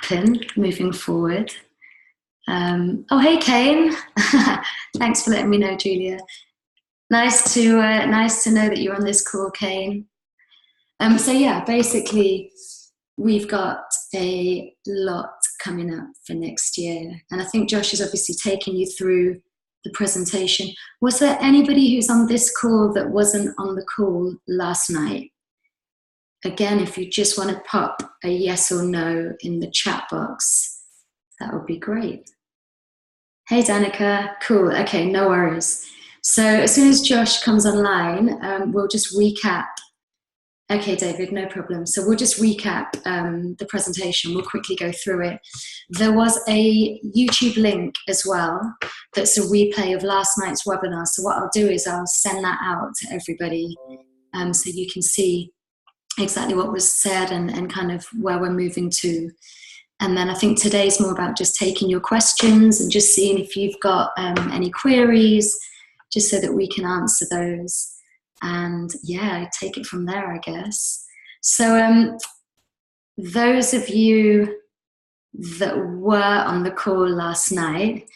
happen moving forward. Oh, hey, Kane. Thanks for letting me know, Julia. Nice to know that you're on this call, Kane. So yeah, basically, we've got a lot coming up for next year, and I think Josh is obviously taking you through the presentation. Was there anybody who's on this call that wasn't on the call last night? Again, if you just want to pop a yes or no in the chat box, that would be great. Hey, Danica. Cool. Okay, no worries. So as soon as Josh comes online, we'll just recap. Okay, David, no problem. So we'll just recap the presentation. We'll quickly go through it. There was a YouTube link as well that's a replay of last night's webinar. So what I'll do is I'll send that out to everybody so you can see exactly what was said and kind of where we're moving to. And then I think today's more about just taking your questions and just seeing if you've got any queries, just so that we can answer those. And yeah, take it from there, I guess. So those of you that were on the call last night,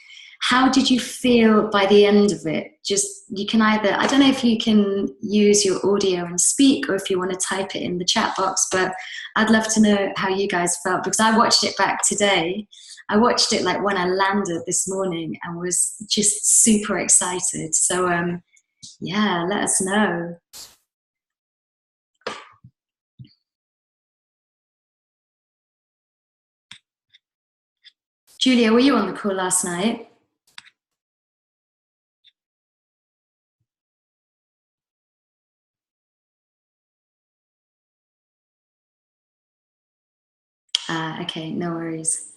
how did you feel by the end of it? Just, you can either, I don't know if you can use your audio and speak, or if you want to type it in the chat box, but I'd love to know how you guys felt, because I watched it back today. I watched it like when I landed this morning and was just super excited. So yeah, let us know. Julia, were you on the call last night? Okay, no worries.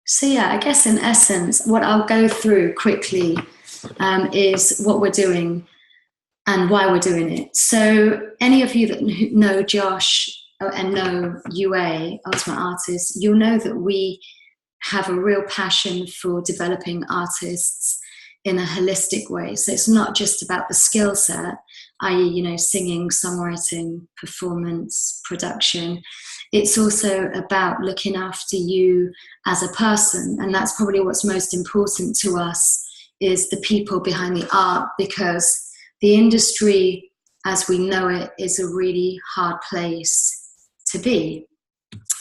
So yeah, I guess in essence, what I'll go through quickly is what we're doing and why we're doing it. So any of you that know Josh and know UA, Ultimate Artists, you'll know that we have a real passion for developing artists in a holistic way. So it's not just about the skill set, i.e., you know, singing, songwriting, performance, production. It's also about looking after you as a person. And that's probably what's most important to us, is the people behind the art, because the industry as we know it is a really hard place to be.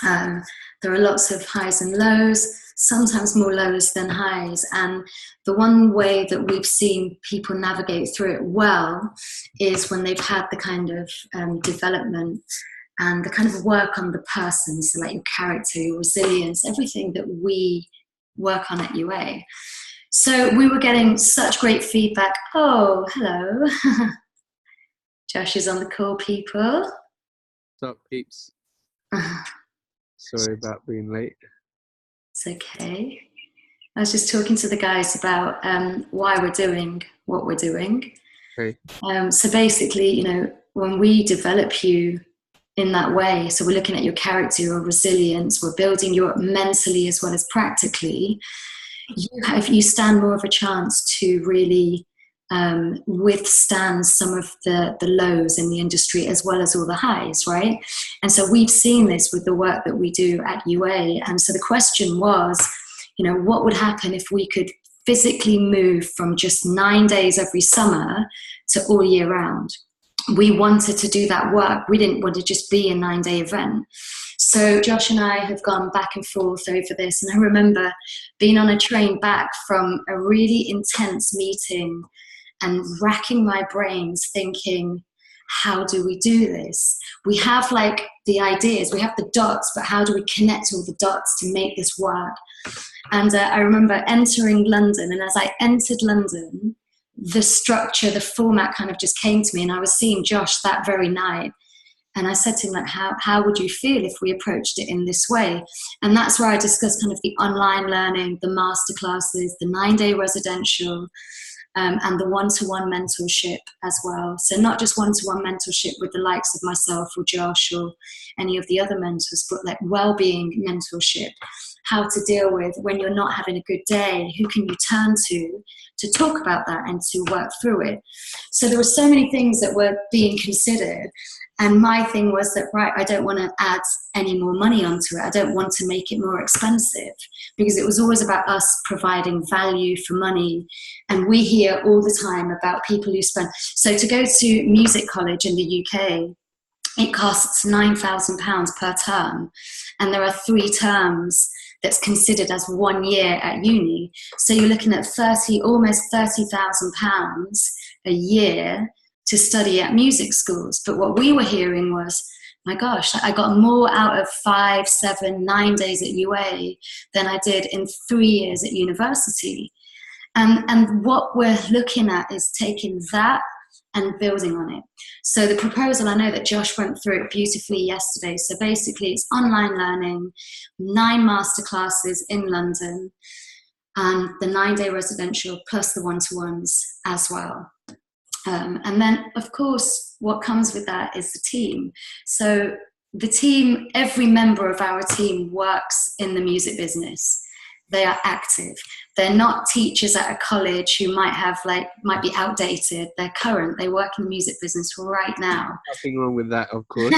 There are lots of highs and lows, sometimes more lows than highs. And the one way that we've seen people navigate through it well is when they've had the kind of development and the kind of work on the person, so like your character, your resilience, everything that we work on at UA. So we were getting such great feedback. Oh, hello. Josh is on the call, people. What's up, peeps? Sorry about being late. It's okay. I was just talking to the guys about why we're doing what we're doing. Okay. So basically, you know, when we develop you in that way, so we're looking at your character, your resilience, we're building you up mentally as well as practically, you stand more of a chance to really withstand some of the lows in the industry as well as all the highs, right? And so we've seen this with the work that we do at UA. And so the question was, you know, what would happen if we could physically move from just 9 days every summer to all year round? We wanted to do that work. We didn't want to just be a 9-day event. So Josh and I have gone back and forth over this. And I remember being on a train back from a really intense meeting and racking my brains thinking, how do we do this? We have like the ideas, we have the dots, but how do we connect all the dots to make this work? And I remember entering London, and as I entered London, the structure, the format kind of just came to me, and I was seeing Josh that very night. And I said to him, like, how would you feel if we approached it in this way? And that's where I discussed kind of the online learning, the masterclasses, the 9-day residential, and the one-to-one mentorship as well. So not just one-to-one mentorship with the likes of myself or Josh or any of the other mentors, but like well-being mentorship. how to deal with when you're not having a good day. Who can you turn to talk about that and to work through it? So there were so many things that were being considered. And my thing was that, right, I don't want to add any more money onto it. I don't want to make it more expensive, because it was always about us providing value for money. And we hear all the time about people who spend. So to go to music college in the UK, it costs £9,000 per term. And there are 3 terms that's considered as 1 year at uni. So you're looking at almost £30,000 a year to study at music schools. But what we were hearing was, my gosh, I got more out of 5, 7, 9 days at UA than I did in 3 years at university. And what we're looking at is taking that and building on it. So the proposal, I know that Josh went through it beautifully yesterday. So basically it's online learning, 9 masterclasses in London, and the 9-day residential plus the one-to-ones as well. And then, of course, what comes with that is the team. So the team, every member of our team works in the music business. They are active. They're not teachers at a college who might be outdated. They're current. They work in the music business right now. Nothing wrong with that, of course.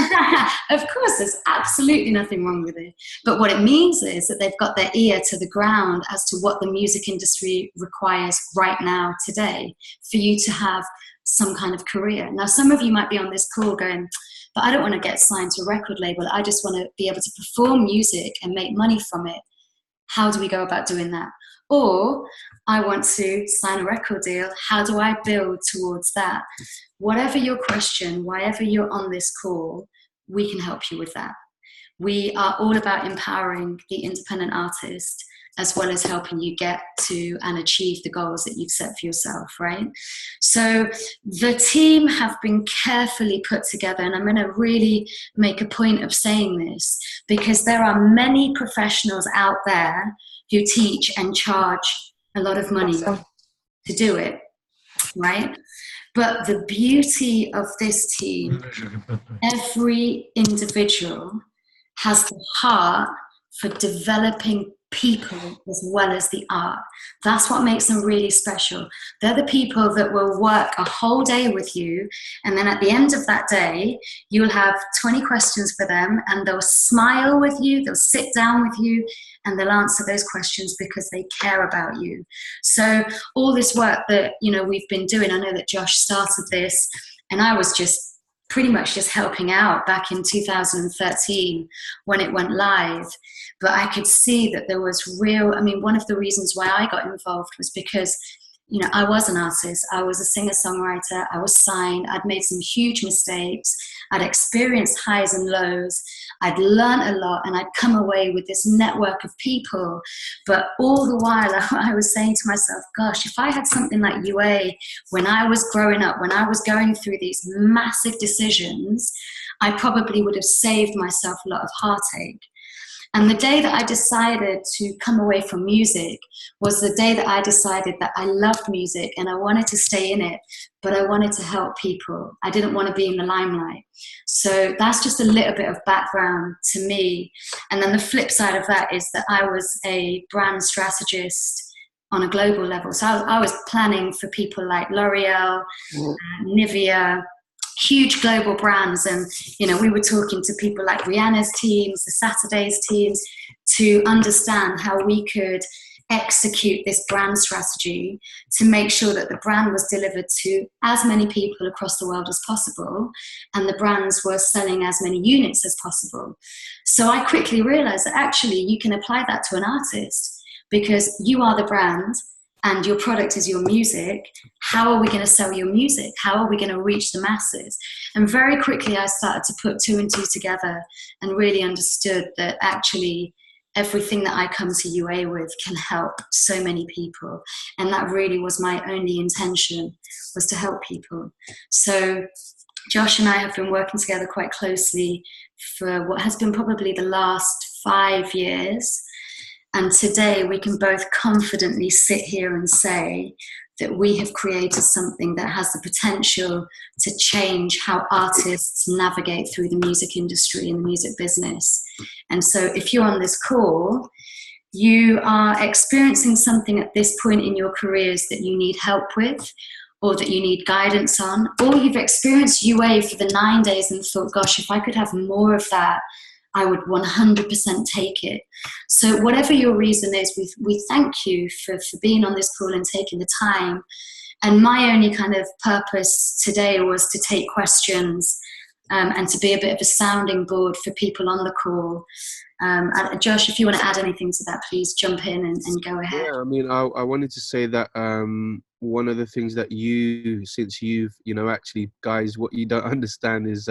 Of course, there's absolutely nothing wrong with it. But what it means is that they've got their ear to the ground as to what the music industry requires right now, today, for you to have some kind of career. Now, some of you might be on this call going, but I don't want to get signed to a record label. I just want to be able to perform music and make money from it. How do we go about doing that? Or I want to sign a record deal. How do I build towards that? Whatever your question, wherever you're on this call, we can help you with that. We are all about empowering the independent artist, as well as helping you get to and achieve the goals that you've set for yourself, right? So the team have been carefully put together, and I'm going to really make a point of saying this, because there are many professionals out there who teach and charge a lot of money to do it, right? But the beauty of this team, every individual has the heart for developing people as well as the art. That's what makes them really special. They're the people that will work a whole day with you, and then at the end of that day you'll have 20 questions for them, and they'll smile with you, they'll sit down with you, and they'll answer those questions because they care about you. So all this work that we've been doing, I know that Josh started this, and I was just pretty much just helping out back in 2013 when it went live. But I could see that there was one of the reasons why I got involved was because, I was an artist. I was a singer-songwriter. I was signed. I'd made some huge mistakes. I'd experienced highs and lows. I'd learned a lot, and I'd come away with this network of people. But all the while, I was saying to myself, gosh, if I had something like UA when I was growing up, when I was going through these massive decisions, I probably would have saved myself a lot of heartache. And the day that I decided to come away from music was the day that I decided that I loved music and I wanted to stay in it, but I wanted to help people. I didn't want to be in the limelight. So that's just a little bit of background to me. And then the flip side of that is that I was a brand strategist on a global level. So I was planning for people like L'Oreal, Nivea, huge global brands. And, we were talking to people like Rihanna's teams, the Saturdays teams, to understand how we could execute this brand strategy to make sure that the brand was delivered to as many people across the world as possible, and the brands were selling as many units as possible. So I quickly realized that actually you can apply that to an artist, because you are the brand and your product is your music. How are we going to sell your music? How are we going to reach the masses? And very quickly I started to put 2 and 2 together and really understood that actually everything that I come to UA with can help so many people. And that really was my only intention, was to help people. So Josh and I have been working together quite closely for what has been probably the last 5 years. And today we can both confidently sit here and say that we have created something that has the potential to change how artists navigate through the music industry and the music business. And so if you're on this call you are experiencing something at this point in your careers that you need help with, or that you need guidance on, or you've experienced UA for the 9 days and thought, gosh, if I could have more of that, I would 100% take it. So whatever your reason is, we thank you for being on this call and taking the time. And my only kind of purpose today was to take questions and to be a bit of a sounding board for people on the call. Josh, if you want to add anything to that, please jump in and go ahead. Yeah, I mean, I wanted to say that one of the things that since you've, actually, guys, what you don't understand is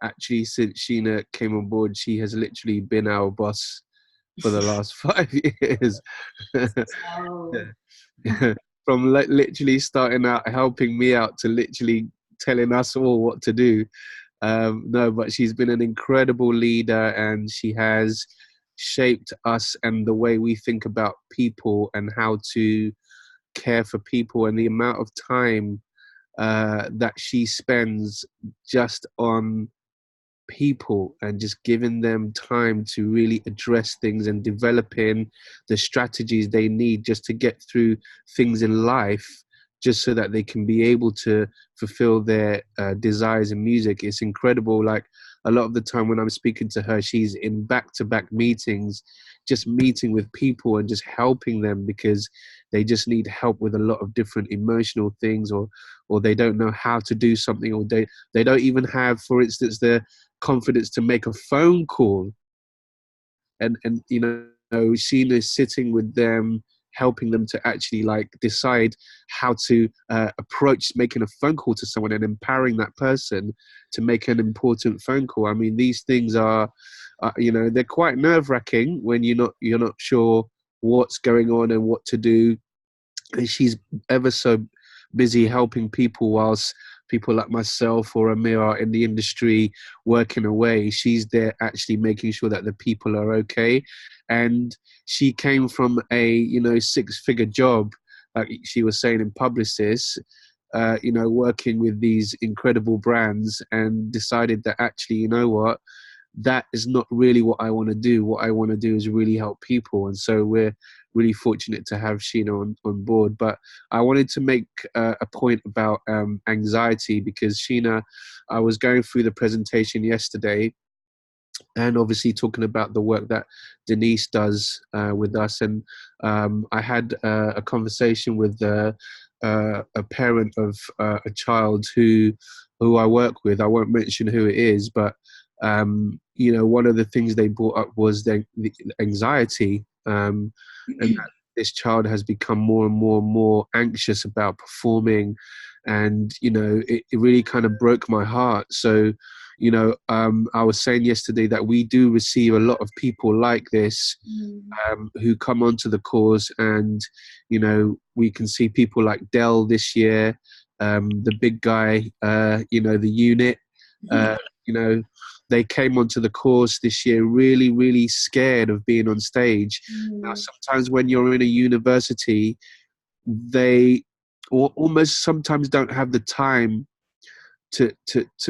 actually, since Sheena came on board, she has literally been our boss for the last 5 years. Oh. Yeah. From literally starting out helping me out to literally telling us all what to do. No, but she's been an incredible leader, and she has shaped us and the way we think about people and how to care for people, and the amount of time that she spends just on people and just giving them time to really address things and developing the strategies they need just to get through things in life, just so that they can be able to fulfill their desires in music. It's incredible. Like, a lot of the time when I'm speaking to her, she's in back-to-back meetings, just meeting with people and just helping them because they just need help with a lot of different emotional things, or they don't know how to do something, or they don't even have, for instance, the confidence to make a phone call. And Sheena's sitting with them, helping them to actually like decide how to approach making a phone call to someone, and empowering that person to make an important phone call. I mean, these things are they're quite nerve-wracking when you're not sure what's going on and what to do. And she's ever so busy helping people, whilst people like myself or Amir are in the industry working away. She's there actually making sure that the people are okay. And she came from a 6-figure job, like she was saying, in Publicis, working with these incredible brands, and decided that actually, you know what, that is not really what I want to do. What I want to do is really help people. And so we're really fortunate to have Sheena on board. But I wanted to make a point about anxiety, because Sheena, I was going through the presentation yesterday, and obviously talking about the work that Denise does with us. And I had a conversation with a parent of a child who I work with. I won't mention who it is, but one of the things they brought up was the anxiety, and that this child has become more and more and more anxious about performing. And it really kind of broke my heart. So I was saying yesterday that we do receive a lot of people like this, who come onto the course, and we can see people like Dell this year, the big guy, the unit, they came onto the course this year really, really scared of being on stage. Now, sometimes when you're in a university, they almost sometimes don't have the time to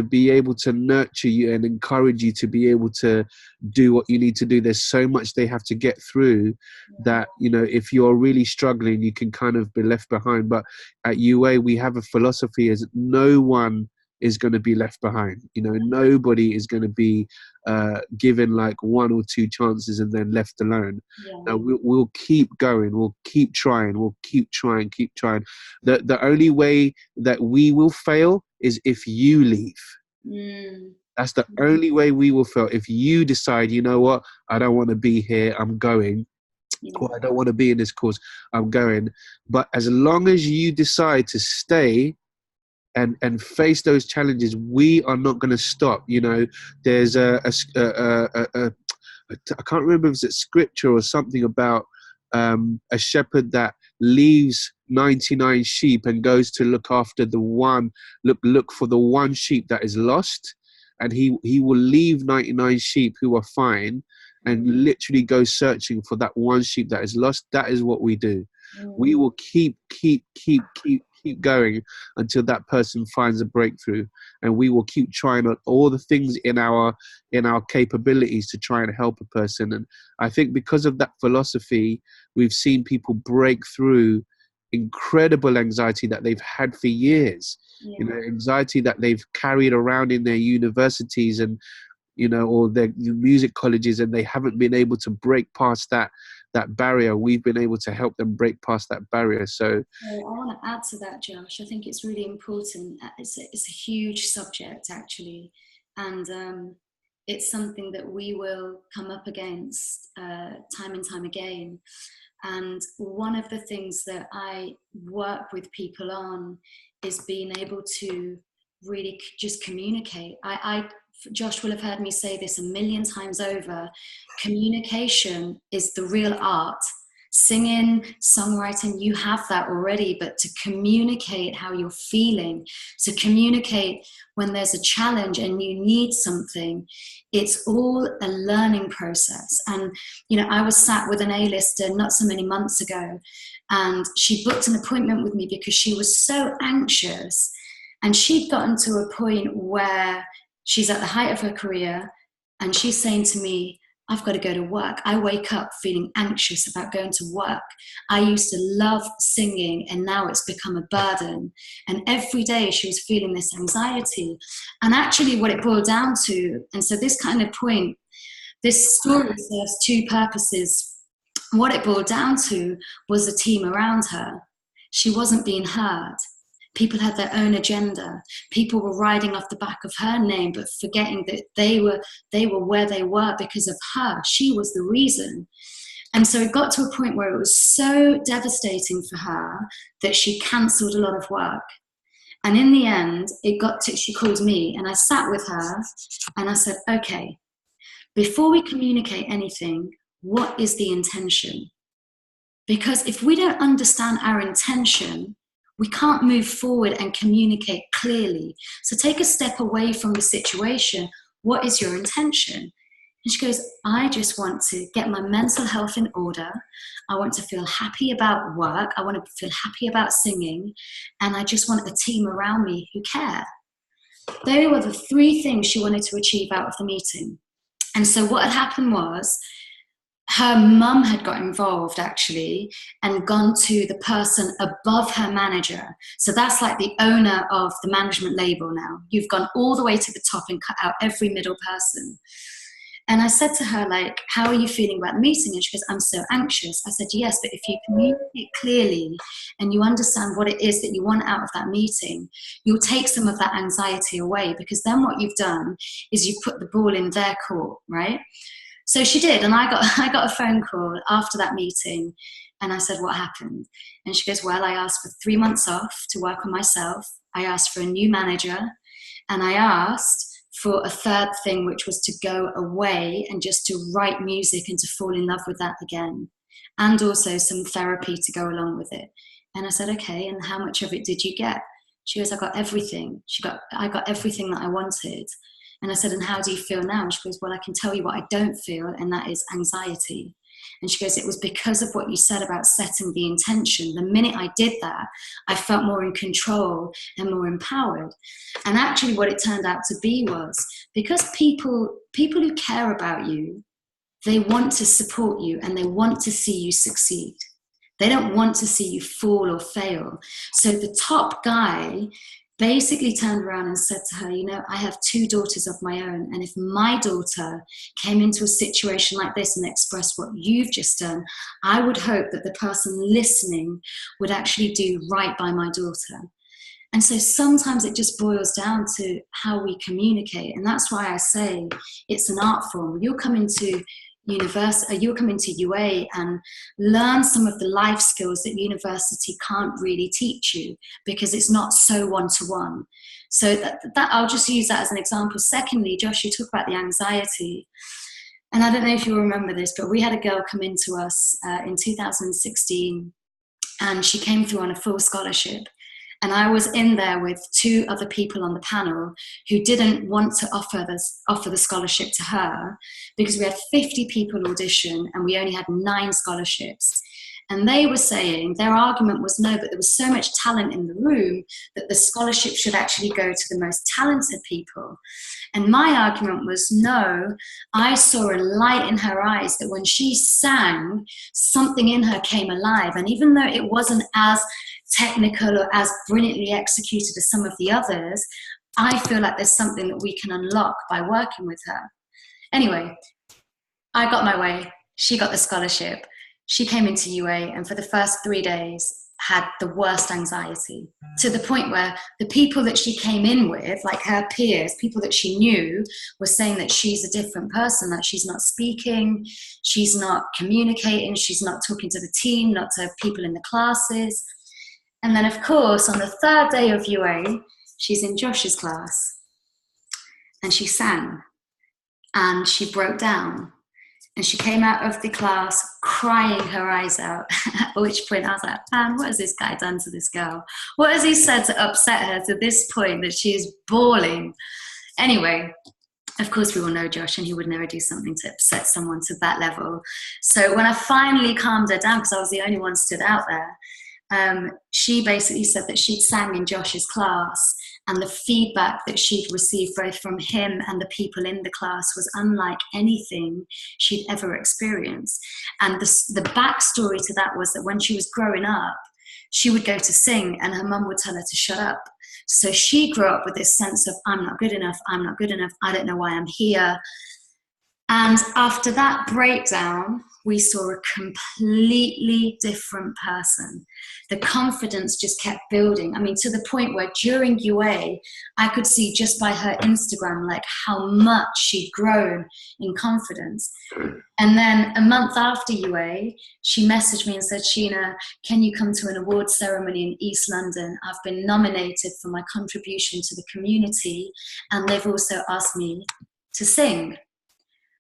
be able to nurture you and encourage you to be able to do what you need to do. There's so much they have to get through that, if you're really struggling, you can kind of be left behind. But at UA, we have a philosophy is no one is going to be left behind. Nobody is going to be given like 1 or 2 chances and then left alone. Now, we'll keep going. We'll keep trying. We'll keep trying. The only way that we will fail is if you leave. That's the only way we will fail. If you decide, you know what, I don't want to be here, I'm going. Or I don't want to be in this course, I'm going. But as long as you decide to stay and face those challenges, we are not going to stop. There's I can't remember if it's a scripture or something about a shepherd that leaves 99 sheep and goes to look after the one, look for the one sheep that is lost. And he will leave 99 sheep who are fine and literally go searching for that one sheep that is lost. That is what we do. We will keep keep going until that person finds a breakthrough, and we will keep trying all the things in our capabilities to try and help a person. And I think because of that philosophy, we've seen people break through incredible anxiety that they've had for years. Yeah. You know, anxiety that they've carried around in their universities and, you know, or their music colleges, and they haven't been able to break past that barrier. We've been able to help them break past that barrier. So I want to add to that, Josh. I think it's really important. It's a huge subject, actually, and it's something that we will come up against time and time again. And one of the things that I work with people on is being able to really just communicate. Josh will have heard me say this a million times over. Communication is the real art. Singing, songwriting, you have that already, but to communicate how you're feeling, to communicate when there's a challenge and you need something, it's all a learning process. And, you know, I was sat with an A-lister not so many months ago, and she booked an appointment with me because she was so anxious, and she'd gotten to a point where she's at the height of her career, and she's saying to me, I've got to go to work. I wake up feeling anxious about going to work. I used to love singing, and now it's become a burden. And every day she was feeling this anxiety. And actually what it boiled down to, and so this kind of point, this story serves two purposes. What it boiled down to was the team around her. She wasn't being heard. People had their own agenda. People were riding off the back of her name, but forgetting that they were where they were because of her. She was the reason. And so it got to a point where it was so devastating for her that she cancelled a lot of work. And in the end, she called me, and I sat with her and I said, okay, before we communicate anything, what is the intention? Because if we don't understand our intention, we can't move forward and communicate clearly. So take a step away from the situation. What is your intention? And she goes, I just want to get my mental health in order. I want to feel happy about work. I want to feel happy about singing. And I just want a team around me who care. They were the three things she wanted to achieve out of the meeting. And so what had happened was, her mum had got involved actually and gone to the person above her manager. So that's like the owner of the management label now. You've gone all the way to the top and cut out every middle person. And I said to her, like, how are you feeling about the meeting? And she goes, I'm so anxious. I said, yes, but if you communicate clearly and you understand what it is that you want out of that meeting, you'll take some of that anxiety away, because then what you've done is you've put the ball in their court, right? So she did, and I got a phone call after that meeting, and I said, what happened? And she goes, well, I asked for 3 months off to work on myself. I asked for a new manager, and I asked for a third thing, which was to go away and just to write music and to fall in love with that again, and also some therapy to go along with it. And I said, okay, and how much of it did you get? She goes, I got everything. I got everything that I wanted. And I said, and how do you feel now? And she goes, well, I can tell you what I don't feel, and that is anxiety. And she goes, it was because of what you said about setting the intention. The minute I did that, I felt more in control and more empowered. And actually what it turned out to be was, because people who care about you, they want to support you and they want to see you succeed. They don't want to see you fall or fail. So the top guy basically turned around and said to her, you know, I have 2 daughters of my own, and if my daughter came into a situation like this and expressed what you've just done, I would hope that the person listening would actually do right by my daughter. And so sometimes it just boils down to how we communicate, and that's why I say it's an art form. You'll come into you'll come into UA and learn some of the life skills that university can't really teach you, because it's not so one-to-one. So that I'll just use that as an example. Secondly, Josh, you talk about the anxiety. And I don't know if you'll remember this, but we had a girl come into us in 2016, and she came through on a full scholarship. And I was in there with 2 other people on the panel who didn't want to offer the scholarship to her, because we had 50 people audition and we only had 9 scholarships. And they were saying, their argument was no, but there was so much talent in the room that the scholarship should actually go to the most talented people. And my argument was no, I saw a light in her eyes that when she sang, something in her came alive. And even though it wasn't as technical or as brilliantly executed as some of the others, I feel like there's something that we can unlock by working with her. Anyway, I got my way. She got the scholarship. She came into UA and for the first 3 days had the worst anxiety, to the point where the people that she came in with, like her peers, people that she knew, were saying that she's a different person, that she's not speaking, she's not communicating, she's not talking to the team, not to people in the classes. And then, of course, on the 3rd day of UA, she's in Josh's class and she sang and she broke down. And she came out of the class crying her eyes out, at which point I was like, man, what has this guy done to this girl? What has he said to upset her to this point that she is bawling? Anyway, of course we all know Josh, and he would never do something to upset someone to that level. So when I finally calmed her down, because I was the only one stood out there, she basically said that she'd sang in Josh's class, and the feedback that she'd received both from him and the people in the class was unlike anything she'd ever experienced. And the backstory to that was that when she was growing up, she would go to sing and her mum would tell her to shut up. So she grew up with this sense of, I'm not good enough, I'm not good enough, I don't know why I'm here. And after that breakdown, we saw a completely different person. The confidence just kept building. I mean, to the point where during UA, I could see just by her Instagram, like how much she'd grown in confidence. And then a month after UA, she messaged me and said, Sheena, can you come to an awards ceremony in East London? I've been nominated for my contribution to the community, and they've also asked me to sing.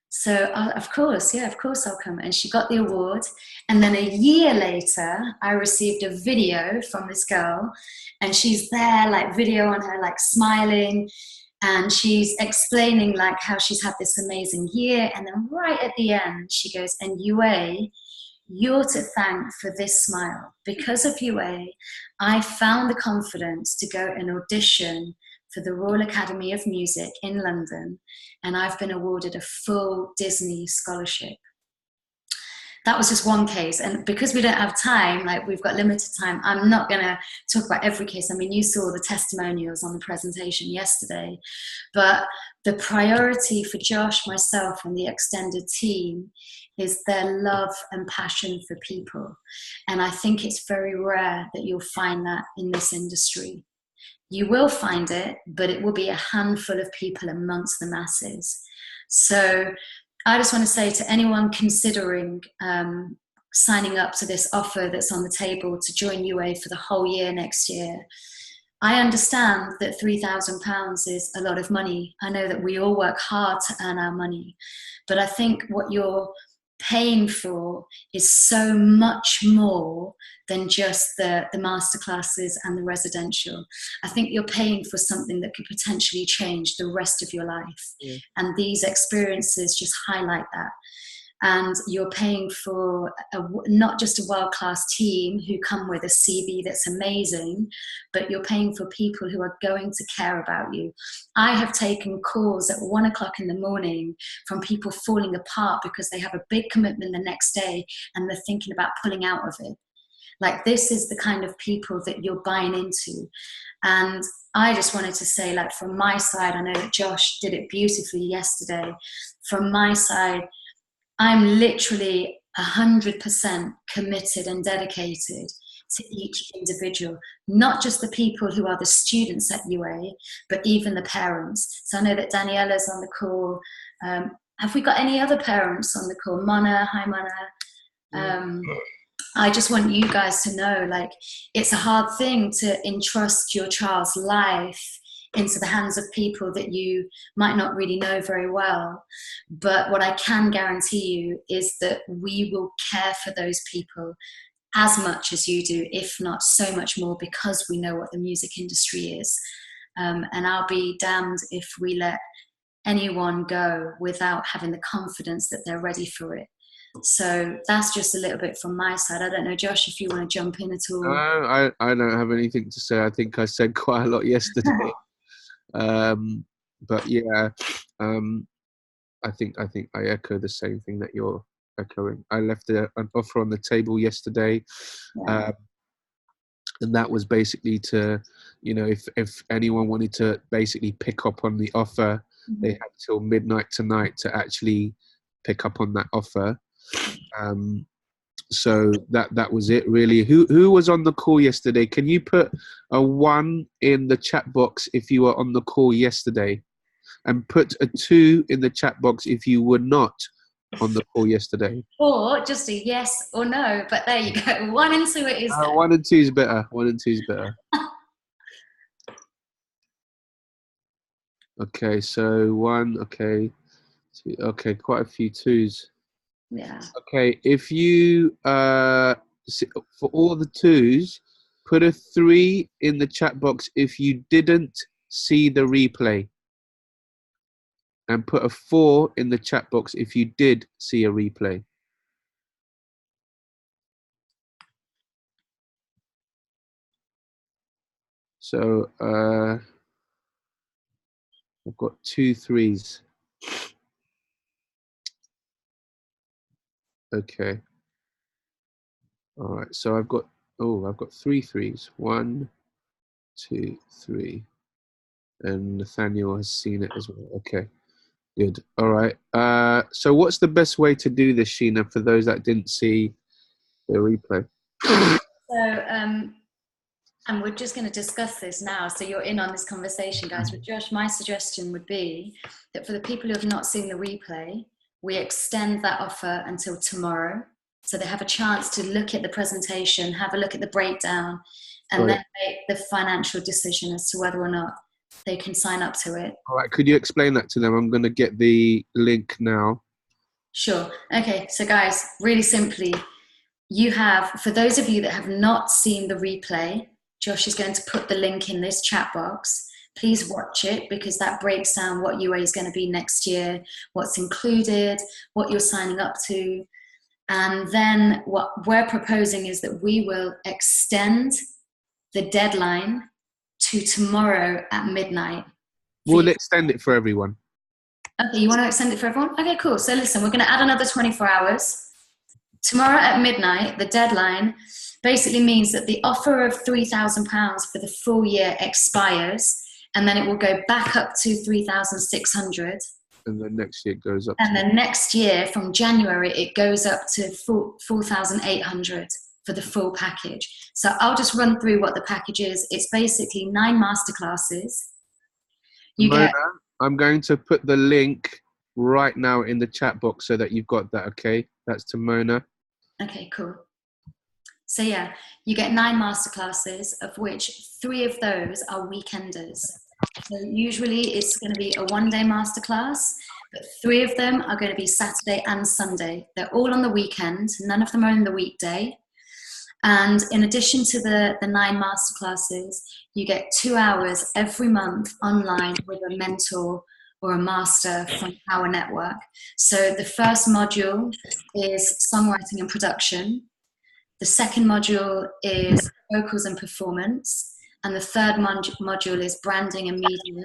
So of course I'll come. And she got the award. And then a year later, I received a video from this girl, and she's there, like video on her, like smiling, and she's explaining like how she's had this amazing year. And then right at the end, she goes, and UA, you're to thank for this smile. Because of UA, I found the confidence to go and audition for the Royal Academy of Music in London, and I've been awarded a full Disney scholarship. That was just one case, and because we don't have time, like we've got limited time, I'm not going to talk about every case. I mean, you saw the testimonials on the presentation yesterday, but the priority for Josh, myself, and the extended team is their love and passion for people. And I think it's very rare that you'll find that in this industry. You will find it, but it will be a handful of people amongst the masses. So I just want to say to anyone considering signing up to this offer that's on the table to join UA for the whole year next year, I understand that £3,000 is a lot of money. I know that we all work hard to earn our money, but I think what you're paying for is so much more than just the masterclasses and the residential. I think you're paying for something that could potentially change the rest of your life. Yeah. And these experiences just highlight that. And you're paying for not just a world-class team who come with a CV that's amazing, but you're paying for people who are going to care about you. I have taken calls at 1 o'clock in the morning from people falling apart because they have a big commitment the next day and they're thinking about pulling out of it. Like, this is the kind of people that you're buying into. And I just wanted to say, like, from my side, I know that Josh did it beautifully yesterday. From my side, I'm literally 100% committed and dedicated to each individual, not just the people who are the students at UA, but even the parents. So I know that Daniella's on the call. Have we got any other parents on the call? Mona, hi Mona. I just want you guys to know, like, it's a hard thing to entrust your child's life into the hands of people that you might not really know very well. But what I can guarantee you is that we will care for those people as much as you do, if not so much more, because we know what the music industry is. And I'll be damned if we let anyone go without having the confidence that they're ready for it. So that's just a little bit from my side. I don't know, Josh, if you want to jump in at No, all. I don't have anything to say. I think I said quite a lot yesterday. But yeah, um, I think I echo the same thing that you're echoing. I left an offer on the table yesterday, Yeah. um, and that was basically to, if anyone wanted to basically pick up on the offer, they had till midnight tonight to actually pick up on that offer. So that was it really. Who was on the call yesterday? Can you put a 1 in the chat box if you were on the call yesterday, and put a 2 in the chat box if you were not on the call yesterday? Or just a yes or no, but there you go. 1 and 2 it is. 1 and 2 is better. 1 and 2 is better. Okay, so 1. Okay, 2, okay, quite a few 2s. Yeah. Okay, if you for all the 2s, put a 3 in the chat box if you didn't see the replay, and put a 4 in the chat box if you did see a replay. So I've got 2 3s. Okay. All right. So I've got 3 3s. 1, 2, 3. And Nathaniel has seen it as well. Okay. Good. All right. So what's the best way to do this, Sheena, for those that didn't see the replay? So, and we're just going to discuss this now. So you're in on this conversation, guys. But Josh, my suggestion would be that for the people who have not seen the replay, we extend that offer until tomorrow. So they have a chance to look at the presentation, have a look at the breakdown, and then make the financial decision as to whether or not they can sign up to it. All right. Could you explain that to them? I'm going to get the link now. Sure. Okay. So guys, really simply, you have, for those of you that have not seen the replay, Josh is going to put the link in this chat box. Please watch it, because that breaks down what UA is going to be next year, what's included, what you're signing up to. And then what we're proposing is that we will extend the deadline to tomorrow at midnight. We'll extend it for everyone. Okay, you want to extend it for everyone? Okay, cool. So listen, we're going to add another 24 hours. Tomorrow at midnight, the deadline basically means that the offer of £3,000 for the full year expires, and then it will go back up to 3,600. And then next year it goes up. And then next year, from January, it goes up to 4,800 for the full package. So I'll just run through what the package is. It's basically 9 masterclasses. I'm going to put the link right now in the chat box so that you've got that, okay? That's to Mona. Okay, cool. So yeah, you get 9 masterclasses, of which 3 of those are weekenders. So usually it's going to be a 1-day masterclass, but 3 of them are going to be Saturday and Sunday. They're all on the weekend. None of them are on the weekday. And in addition to the 9 masterclasses, you get 2 hours every month online with a mentor or a master from our network. So the first module is songwriting and production. The second module is vocals and performance. And the third module is branding and media.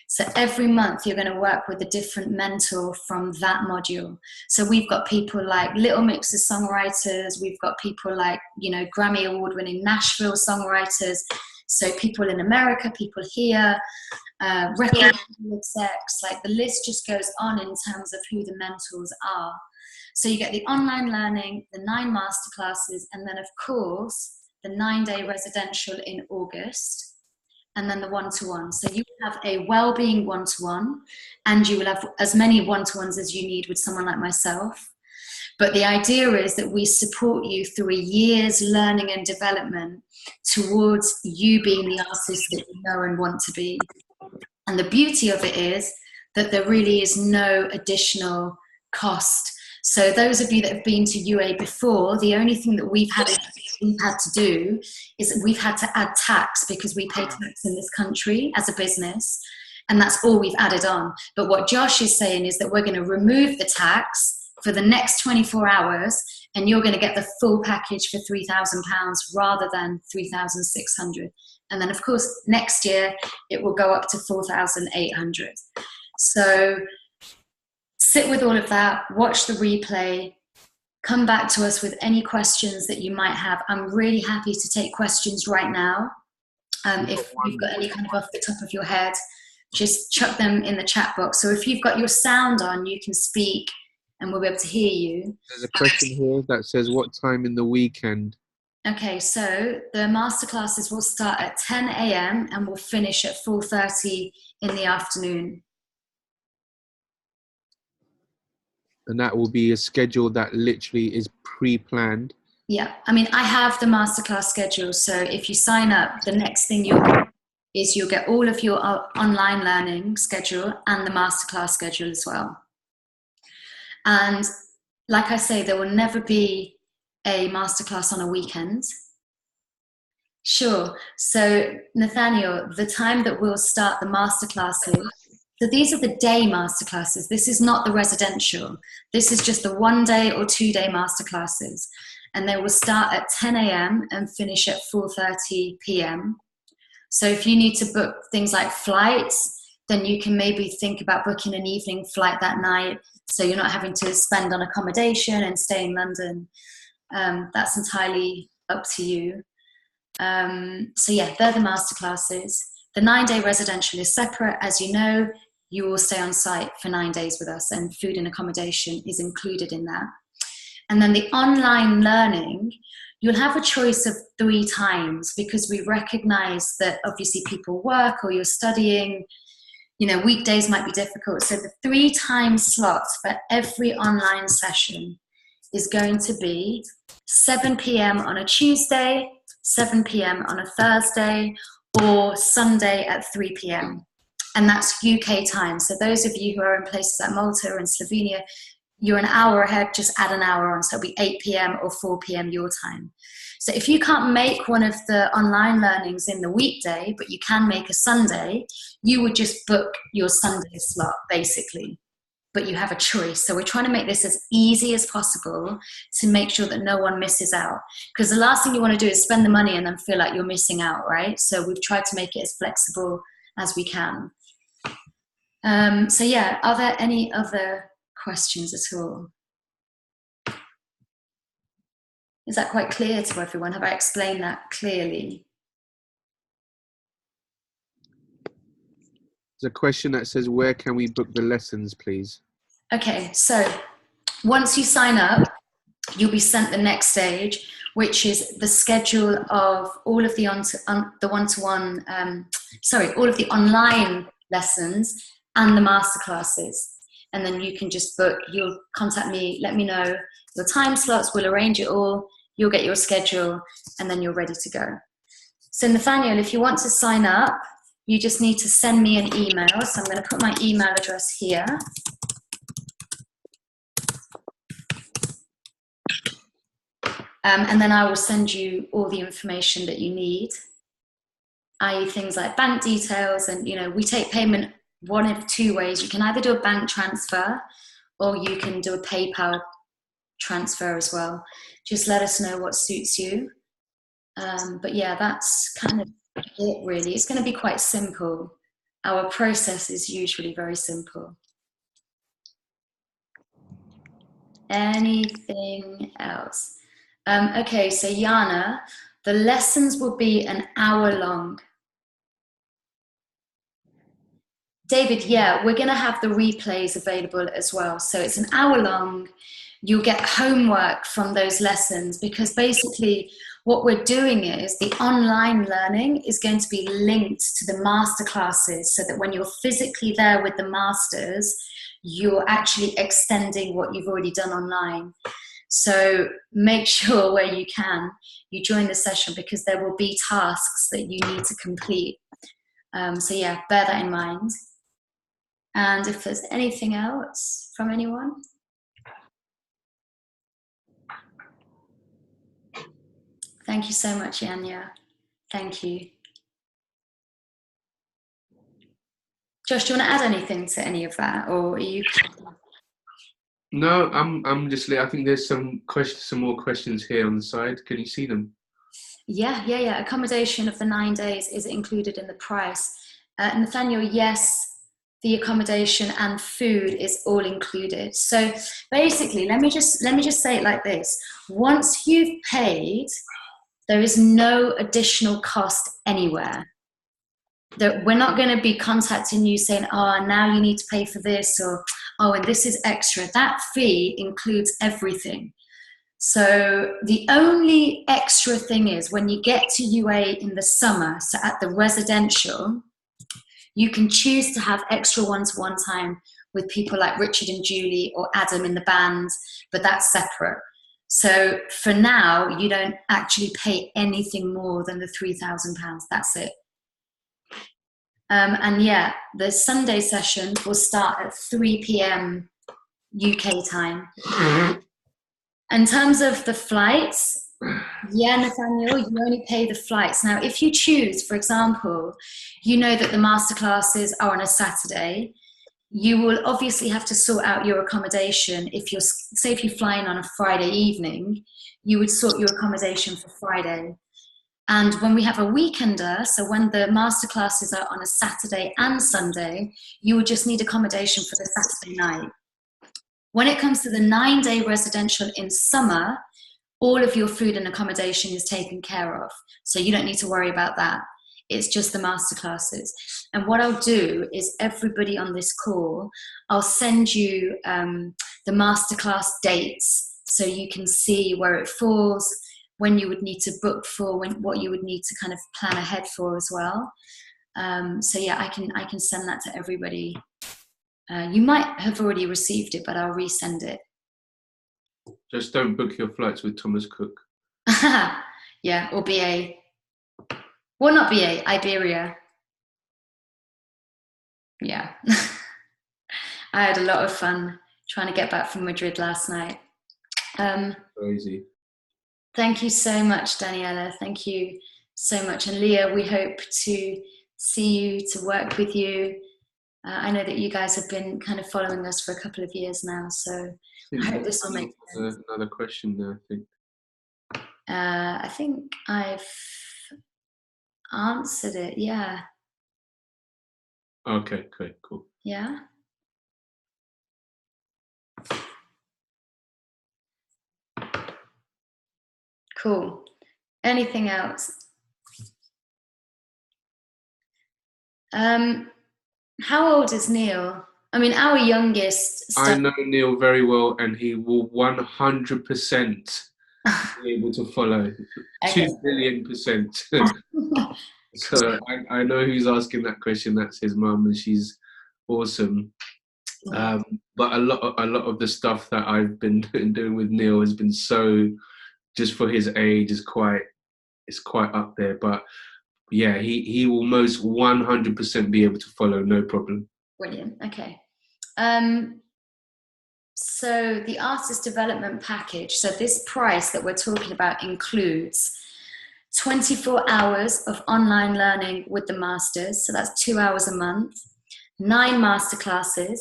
So every month you're going to work with a different mentor from that module. So we've got people like Little Mix's songwriters. We've got people like, Grammy award-winning Nashville songwriters. So people in America, people here, record execs, like the list just goes on in terms of who the mentors are. So you get the online learning, the 9 masterclasses, and then of course, the 9-day residential in August. And then the one-to-one. So you will have a well-being one-to-one, and you will have as many one-to-ones as you need with someone like myself. But the idea is that we support you through a year's learning and development towards you being the artist that you know and want to be. And the beauty of it is that there really is no additional cost. So those of you that have been to UA before, the only thing that we've had to do is we've had to add tax, because we pay tax in this country as a business, and that's all we've added on. But what Josh is saying is that we're going to remove the tax for the next 24 hours, and you're going to get the full package for £3,000 rather than 3,600. And then, of course, next year it will go up to 4,800. So sit with all of that, watch the replay, come back to us with any questions that you might have. I'm really happy to take questions right now. If you've got any kind of off the top of your head, just chuck them in the chat box. So if you've got your sound on, you can speak and we'll be able to hear you. There's a question here that says, what time in the weekend? Okay, so the masterclasses will start at 10 a.m. and will finish at 4:30 in the afternoon. And that will be a schedule that literally is pre-planned. Yeah, I mean, I have the masterclass schedule. So if you sign up, the next thing you'll get all of your online learning schedule and the masterclass schedule as well. And like I say, there will never be a masterclass on a weekend. Sure. So Nathaniel, the time that we'll start the masterclasses, so these are the day masterclasses. This is not the residential. This is just the 1 day or 2 day masterclasses. And they will start at 10 a.m. and finish at 4:30 p.m. So if you need to book things like flights, then you can maybe think about booking an evening flight that night, so you're not having to spend on accommodation and stay in London. That's entirely up to you. So yeah, they're the masterclasses. The 9-day residential is separate. As you know, you will stay on site for 9 days with us, and food and accommodation is included in that. And then the online learning, you'll have a choice of 3 times, because we recognize that obviously people work or you're studying, you know, weekdays might be difficult. So the 3 time slots for every online session is going to be 7 p.m. on a Tuesday, 7 p.m. on a Thursday, or Sunday at 3 p.m. And that's UK time. So those of you who are in places like Malta and Slovenia, you're an hour ahead, just add an hour on. So it'll be 8 p.m. or 4 p.m. your time. So if you can't make one of the online learnings in the weekday, but you can make a Sunday, you would just book your Sunday slot, basically. But you have a choice. So we're trying to make this as easy as possible to make sure that no one misses out. Because the last thing you want to do is spend the money and then feel like you're missing out, right? So we've tried to make it as flexible as we can. So yeah, are there any other questions at all? Is that quite clear to everyone? Have I explained that clearly? There's a question that says, where can we book the lessons, please? Okay, so once you sign up, you'll be sent the next stage, which is the schedule of all of the all of the online lessons and the masterclasses. And then you can just book, you'll contact me, let me know your time slots, we'll arrange it all, you'll get your schedule, and then you're ready to go. So Nathaniel, if you want to sign up, you just need to send me an email. So I'm going to put my email address here. And then I will send you all the information that you need, i.e. things like bank details. And, you know, we take payment one of 2 ways. You can either do a bank transfer or you can do a PayPal transfer as well. Just let us know what suits you. But yeah, that's kind of it really. It's going to be quite simple. Our process is usually very simple. Anything else? Okay, so Yana, the lessons will be an hour long. David, yeah, we're going to have the replays available as well. So it's an hour long. You'll get homework from those lessons, because basically what we're doing is the online learning is going to be linked to the master classes, so that when you're physically there with the masters, you're actually extending what you've already done online. So make sure where you can, you join the session, because there will be tasks that you need to complete. So yeah, bear that in mind. And if there's anything else from anyone? Thank you so much, Yanya. Thank you. Josh, do you want to add anything to any of that, or are you? No, I'm just. I think there's some more questions here on the side. Can you see them? Yeah. Accommodation of the 9 days is included in the price. Nathaniel, yes, the accommodation and food is all included. So basically, let me just say it like this: once you've paid, there is no additional cost anywhere. We're not going to be contacting you saying, oh, now you need to pay for this, or oh, and this is extra. That fee includes everything. So the only extra thing is when you get to UA in the summer, so at the residential, you can choose to have extra one-to-one time with people like Richard and Julie or Adam in the band, but that's separate. So for now, you don't actually pay anything more than the £3,000. That's it. And yeah, the Sunday session will start at 3 p.m. UK time. In terms of the flights, yeah, Nathaniel, you only pay the flights. Now, if you choose, for example, you know that the masterclasses are on a Saturday, you will obviously have to sort out your accommodation. If you're, say, if you're flying on a Friday evening, you would sort your accommodation for Friday. And when we have a weekender, so when the masterclasses are on a Saturday and Sunday, you would just need accommodation for the Saturday night. When it comes to the 9-day residential in summer, all of your food and accommodation is taken care of. So you don't need to worry about that. It's just the masterclasses. And what I'll do is everybody on this call, I'll send you the masterclass dates so you can see where it falls, when you would need to book for, what you would need to kind of plan ahead for as well. So yeah, I can send that to everybody. You might have already received it, but I'll resend it. Just don't book your flights with Thomas Cook. Yeah, or BA. Well, not BA, Iberia. Yeah. I had a lot of fun trying to get back from Madrid last night. Crazy. Thank you so much, Daniela. Thank you so much. And Leah, we hope to see you, to work with you. I know that you guys have been kind of following us for a couple of years now, so I hope this will make sense. Another question there, I think. I think I've answered it, yeah. Okay, great, cool. Yeah. Cool. Anything else? How old is Neil? I mean, our youngest. I know Neil very well, and he will 100% be able to follow. Okay. 2 billion%. So I know who's asking that question. That's his mum, and she's awesome. But a lot of the stuff that I've been doing with Neil has been so, just for his age, is quite up there. But yeah, he will most 100% be able to follow, no problem. Brilliant. Okay. So the artist development package, so this price that we're talking about includes 24 hours of online learning with the masters, so that's 2 hours a month, 9 masterclasses,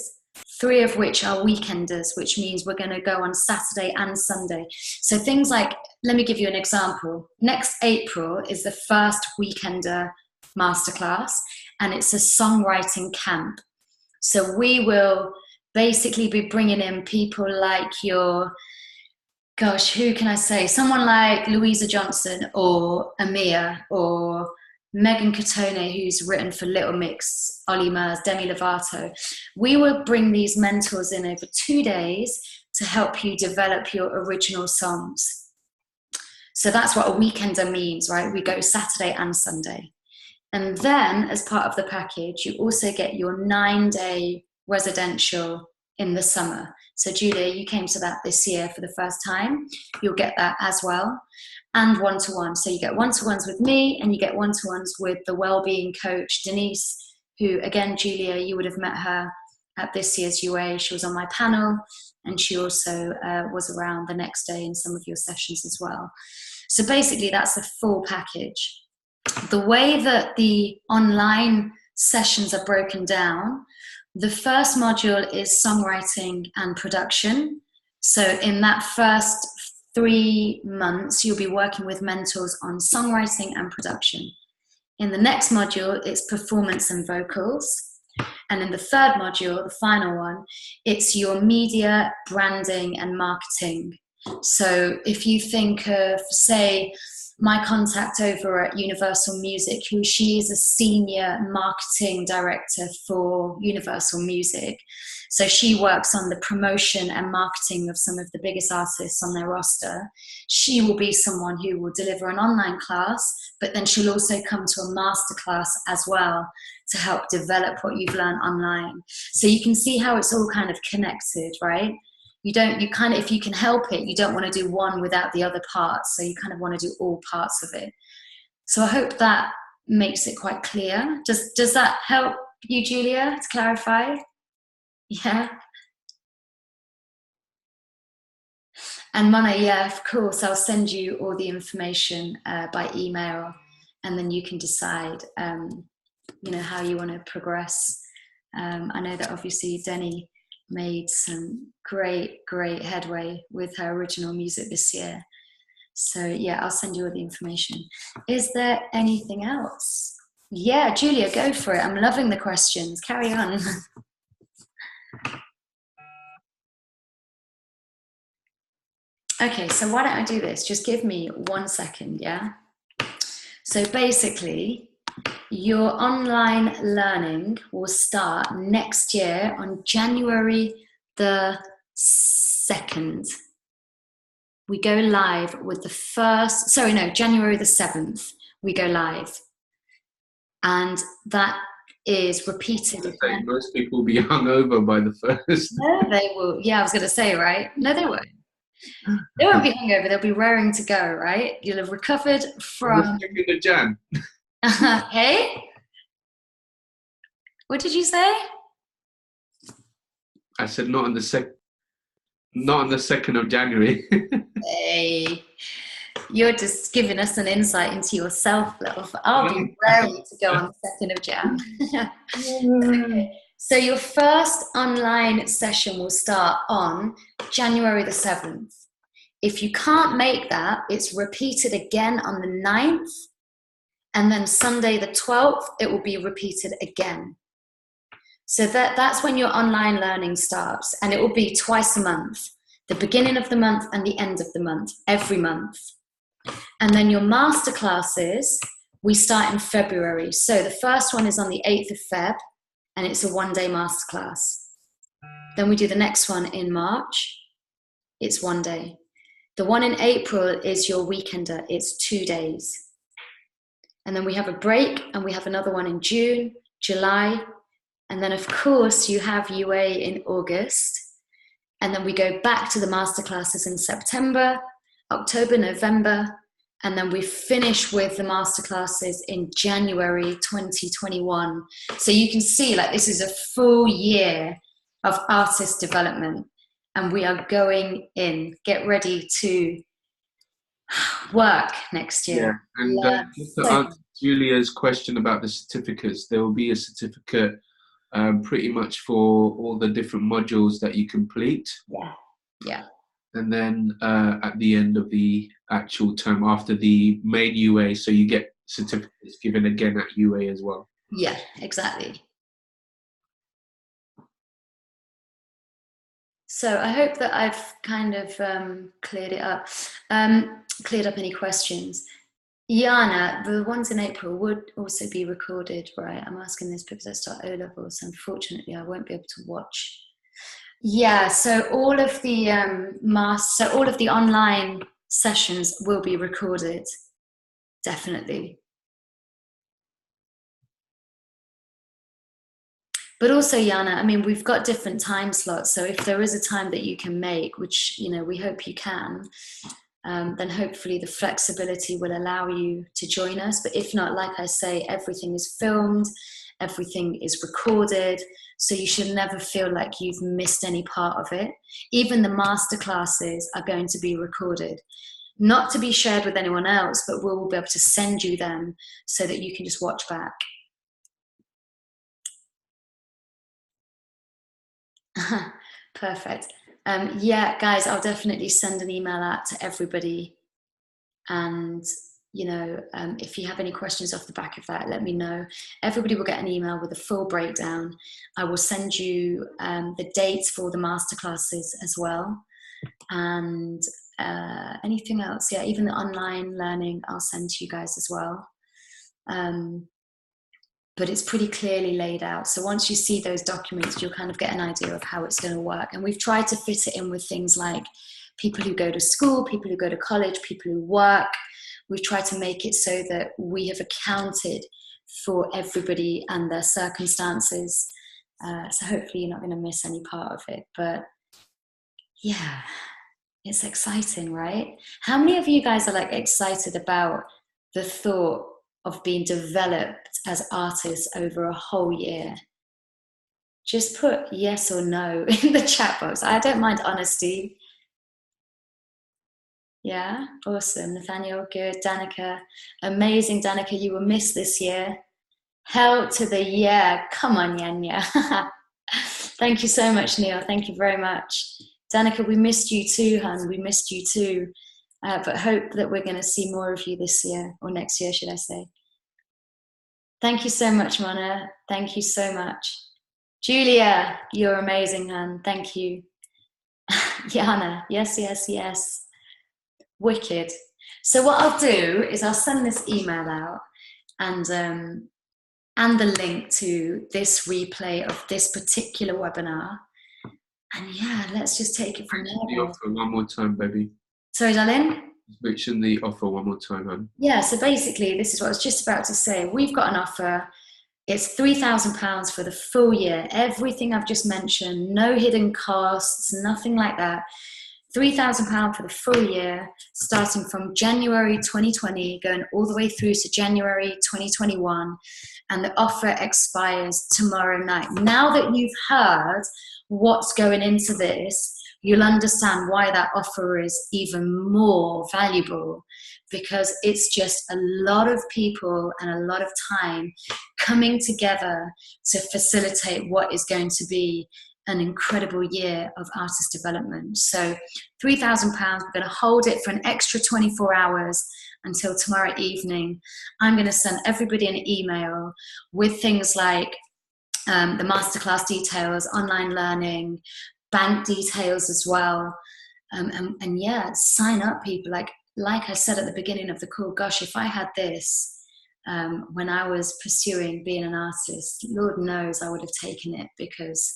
3 of which are weekenders, which means we're going to go on Saturday and Sunday. So things like, let me give you an example. Next April is the first weekender masterclass, and it's a songwriting camp. So we will basically be bringing in people like who can I say? Someone like Louisa Johnson or Amir or Megan Catone, who's written for Little Mix, Ollie Murs, Demi Lovato. We will bring these mentors in over 2 days to help you develop your original songs. So that's what a weekender means, right? We go Saturday and Sunday. And then as part of the package, you also get your 9-day residential in the summer. So Julia, you came to that this year for the first time. You'll get that as well. And one-to-one. So you get one-to-ones with me, and you get one-to-ones with the wellbeing coach, Denise, who, again, Julia, you would have met her at this year's UA. She was on my panel, and she also was around the next day in some of your sessions as well. So basically, that's the full package. The way that the online sessions are broken down, the first module is songwriting and production. So in that first 3 months, you'll be working with mentors on songwriting and production. In the next module, it's performance and vocals. And in the third module, the final one, it's your media, branding, and marketing. So if you think of, say, my contact over at Universal Music, who she is a senior marketing director for Universal Music. So she works on the promotion and marketing of some of the biggest artists on their roster. She will be someone who will deliver an online class, but then she'll also come to a masterclass as well to help develop what you've learned online. So you can see how it's all kind of connected, right? You kind of, if you can help it, you don't want to do one without the other parts. So you kind of want to do all parts of it. So I hope that makes it quite clear. Does that help you, Julia, to clarify? Yeah. And Mona, yeah, of course, I'll send you all the information by email, and then you can decide, how you want to progress. I know that obviously Denny made some great headway with her original music this year. So yeah, I'll send you all the information. Is there anything else? Yeah, Julia, go for it. I'm loving the questions. Carry on. Okay, so why don't I do this? Just give me 1 second, yeah? So basically, your online learning will start next year on January the 2nd. We go live with the January the 7th, we go live. And that is repeated again. Most people will be hungover by the first. No, they will. Yeah, I was going to say, right? No, they won't. They won't be hungover. They'll be raring to go, right? You'll have recovered from... the 2nd of Jan. Hey? What did you say? I said not on the 2nd of January. Hey, you're just giving us an insight into yourself, love. I'll be ready to go on the 2nd of Jan. Okay. So your first online session will start on January the 7th. If you can't make that, it's repeated again on the 9th, and then Sunday the 12th, it will be repeated again. So that's when your online learning starts, and it will be twice a month, the beginning of the month and the end of the month, every month. And then your masterclasses, we start in February. So the first one is on the 8th of Feb, and it's a 1-day masterclass. Then we do the next one in March. It's 1 day. The one in April is your weekender. It's 2 days. And then we have a break, and we have another one in June, July. And then, of course, you have UA in August. And then we go back to the masterclasses in September, October, November. And then we finish with the masterclasses in January 2021. So you can see, like, this is a full year of artist development. And we are going in. Get ready to work next year. Yeah, and just to answer Julia's question about the certificates, there will be a certificate pretty much for all the different modules that you complete. Yeah. And then at the end of the actual term, after the main UA, so you get certificates given again at UA as well. Yeah, exactly. So I hope that I've kind of cleared it up. Cleared up any questions. Yana, the ones in April would also be recorded, right? I'm asking this because I start O-levels. Unfortunately, I won't be able to watch. Yeah, so all of the all of the online sessions will be recorded, definitely. But also, Yana, I mean, we've got different time slots. So if there is a time that you can make, which, we hope you can, then hopefully the flexibility will allow you to join us. But if not, like I say, everything is filmed, everything is recorded. So you should never feel like you've missed any part of it. Even the masterclasses are going to be recorded. Not to be shared with anyone else, but we'll be able to send you them so that you can just watch back. Perfect. Yeah, guys, I'll definitely send an email out to everybody. And, if you have any questions off the back of that, let me know. Everybody will get an email with a full breakdown. I will send you the dates for the masterclasses as well. And anything else, yeah, even the online learning, I'll send to you guys as well. But it's pretty clearly laid out. So once you see those documents, you'll kind of get an idea of how it's going to work. And we've tried to fit it in with things like people who go to school, people who go to college, people who work. We've tried to make it so that we have accounted for everybody and their circumstances. So hopefully you're not going to miss any part of it. But yeah, it's exciting, right? How many of you guys are like excited about the thought of being developed as artists over a whole year? Just put yes or no in the chat box. I don't mind honesty. Yeah, awesome. Nathaniel, good. Danica, amazing. Danica, you were missed this year. Hell to the yeah. Come on, Yanya. Thank you so much, Neil. Thank you very much. Danica, we missed you too, hun. We missed you too. But hope that we're going to see more of you this year, or next year, should I say. Thank you so much, Mona. Thank you so much. Julia, you're amazing, hun. Thank you. Yana, yes, yes, yes. Wicked. So what I'll do is I'll send this email out and the link to this replay of this particular webinar. And yeah, let's just take it from there. The offer one more time, baby. Sorry, darling? Mention the offer one more time, man. Yeah, so basically, this is what I was just about to say. We've got an offer. It's £3,000 for the full year. Everything I've just mentioned, no hidden costs, nothing like that. £3,000 for the full year, starting from January 2020, going all the way through to January 2021. And the offer expires tomorrow night. Now that you've heard what's going into this, you'll understand why that offer is even more valuable, because it's just a lot of people and a lot of time coming together to facilitate what is going to be an incredible year of artist development. So £3,000, we're going to hold it for an extra 24 hours until tomorrow evening. I'm going to send everybody an email with things like the masterclass details, online learning, bank details as well. And yeah, sign up, people. Like I said at the beginning of the call, gosh, if I had this when I was pursuing being an artist, Lord knows I would have taken it, because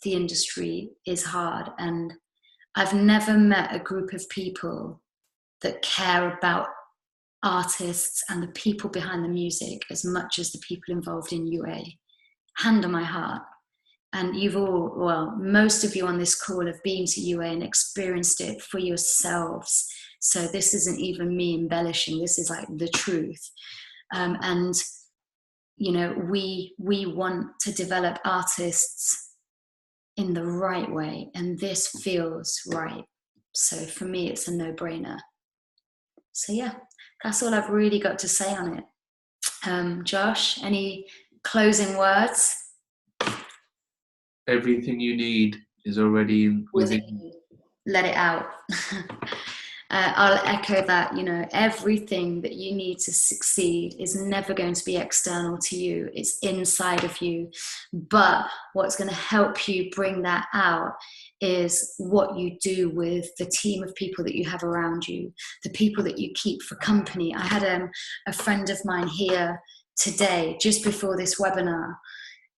the industry is hard. And I've never met a group of people that care about artists and the people behind the music as much as the people involved in UA. Hand on my heart. And you've all, well, most of you on this call have been to UA and experienced it for yourselves. So this isn't even me embellishing. This is like the truth. And, you know, we want to develop artists in the right way, and this feels right. So for me, it's a no-brainer. So yeah, that's all I've really got to say on it. Josh, any closing words? Everything you need is already within. Let it out. I'll echo that. You know, everything that you need to succeed is never going to be external to you. It's inside of you. But what's going to help you bring that out is what you do with the team of people that you have around you, the people that you keep for company. I had a friend of mine here today, just before this webinar,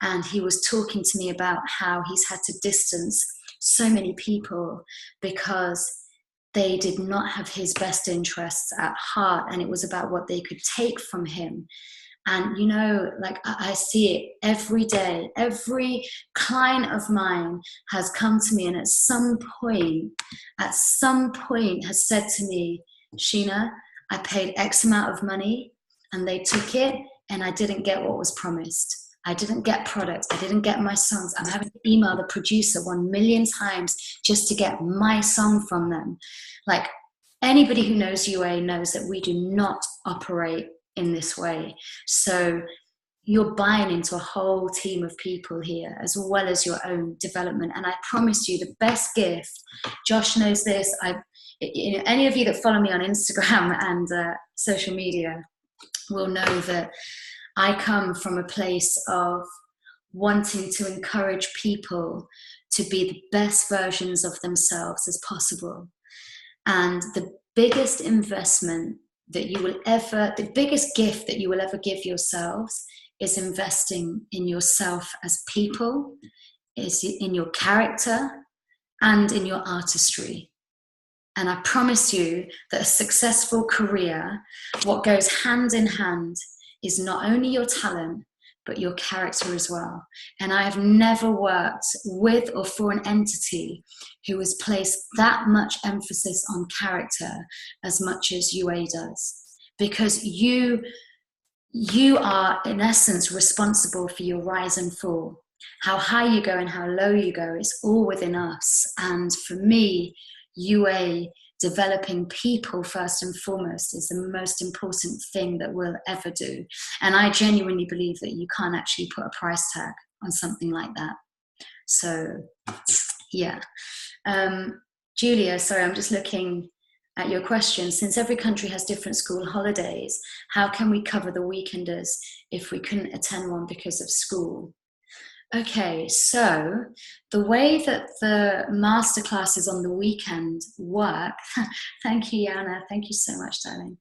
and he was talking to me about how he's had to distance so many people because they did not have his best interests at heart, and it was about what they could take from him. And, you know, like I see it every day. Every client of mine has come to me and at some point has said to me, Sheena, I paid X amount of money and they took it and I didn't get what was promised. I didn't get product. I didn't get my songs. I'm having to email the producer 1,000,000 times just to get my song from them. Like, anybody who knows UA knows that we do not operate in this way. So you're buying into a whole team of people here, as well as your own development. And I promise you, the best gift, Josh knows this, any of you that follow me on Instagram and social media will know that I come from a place of wanting to encourage people to be the best versions of themselves as possible. And the biggest investment that you will ever, the biggest gift that you will ever give yourselves is investing in yourself as people, is in your character and in your artistry. And I promise you that a successful career, what goes hand in hand is not only your talent, but your character as well. And I have never worked with or for an entity who has placed that much emphasis on character as much as UA does. Because you are, in essence, responsible for your rise and fall. How high you go and how low you go is all within us. And for me, UA, developing people first and foremost, is the most important thing that we'll ever do. And I genuinely believe that you can't actually put a price tag on something like that. So, yeah. Julia, sorry, I'm just looking at your question. Since every country has different school holidays, how can we cover the weekenders if we couldn't attend one because of school? Okay, so the way that the masterclasses on the weekend work, thank you, Yana, thank you so much, darling.